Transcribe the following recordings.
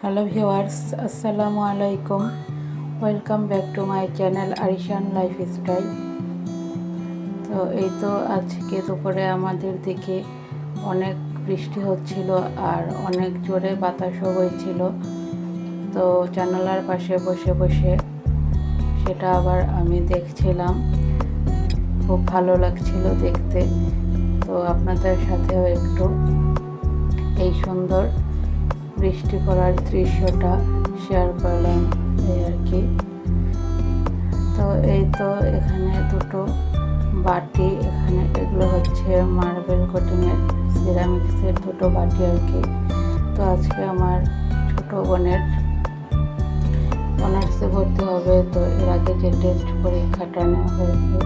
Hello viewers, আসসালামু আলাইকুম। Welcome back to my channel Arishan lifestyle. তো এই তো আজকে দুপুরে আমাদের দিকে অনেক বৃষ্টি হচ্ছিল আর অনেক জোরে বাতাসও হয়েছিল। তো জানালার পাশে বসে বসে সেটা আবার আমি দেখছিলাম, খুব ভালো লাগছিল দেখতে। তো আপনাদের সাথেও একটু এই সুন্দর বৃষ্টি পড়ার দৃশ্যটা শেয়ার করলাম এই আর কি। তো এই তো এখানে দুটো বাটি, এগুলো হচ্ছে মার্বেল কোটিংয়ের সিরামিক্সের দুটো বাটি আর কি। তো আজকে আমার ছোট বোনের অনার্সে ভর্তি হবে, তো এর আগে যে টেস্ট পরীক্ষাটা নেওয়া হয়েছে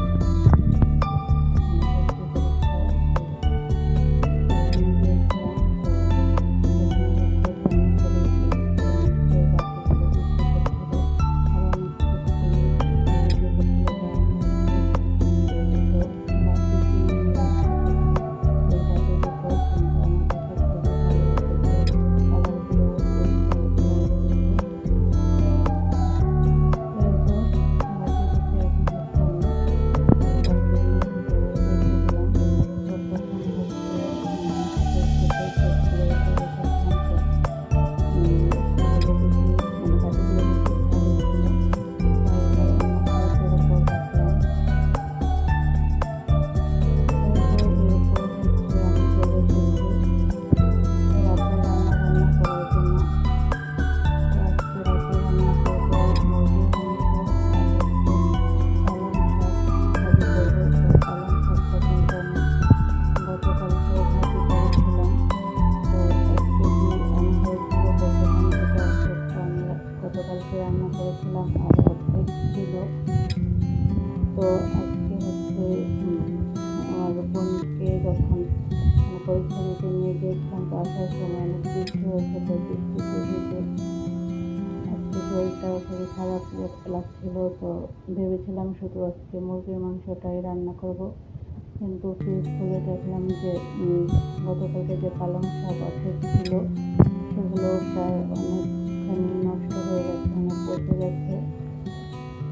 রান্না করেছিলাম আর অর্ধেক ছিল। তো আজকে হচ্ছে আমার বোনকে যখন পরীক্ষা দিতে নিয়ে গিয়েছিলাম, তো আসার সময় অনেক বৃষ্টি হয়েছে। তো বৃষ্টিতে ভিজে আজকে শরীরটাও খুবই খারাপ লাগছিল। তো ভেবেছিলাম শুধু আজকে মুরগির মাংসটাই রান্না করব, কিন্তু ফ্রিজ খুলে দেখলাম যে গতকালকে যে পালং শাক অর্ধেক ছিল সেগুলো প্রায় অনেকখানি নষ্ট হয়ে গেছে, অনেক পচে গেছে।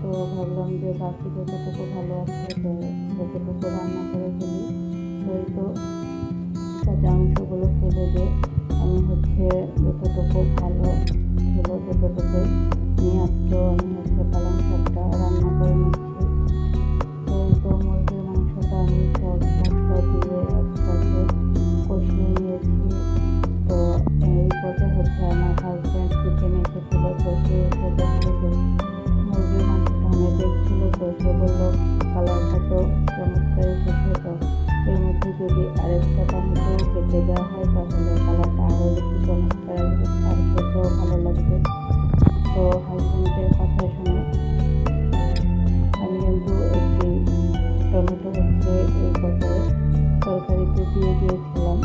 তো ভাবলাম যে বাকি যতটুকু ভালো আছে তো ততটুকু রান্না করে ফেলি। তো এই তো কাঁচা অংশগুলো ফেলে দিয়ে আমি হচ্ছে যতটুকু ভালো ছিল ততটুকু নিয়ে আজকেও আমি হচ্ছে পালং শাকটা রান্না করে নিচ্ছি। তো এই তো মুরগির মাংসটা আমি সব মশলা দিয়ে একসাথে কষিয়ে নিয়েছি। তো এই পথে হচ্ছে আমার হাজব্যান্ড কিচেনে এসেছিলো। তো সে এসে দেখলো যে মুরগির মাংসটা অনেক ছিল। তো সে বললো কালারটা তো চমৎকার এসেছে, তো এর মধ্যে যদি আরেকটা টমেটো কেটে দেওয়া হয় তাহলে কালারটা আরও বেশি চমৎকার আসবে আর খেতেও ভালো লাগবে। তো হাজব্যান্ডের কথা শুনে আমি কিন্তু একটি টমেটো হচ্ছে এই পর্যায়ে তরকারিতে দিয়ে দিয়েছিলাম।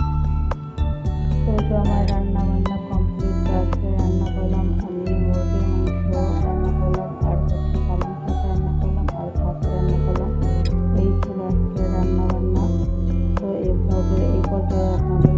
তো এই তো আমার রান্না বান্না কমপ্লিট। তো আজকে রান্না করলাম আমি মুরগির মাংস রান্না করলাম আর হচ্ছে পালং শাক রান্না করলাম আর ভাত রান্না করলাম। এই ছিল আজকে রান্না বান্না। তো এই ব্লগের এই পর্যায়ে আপনাদের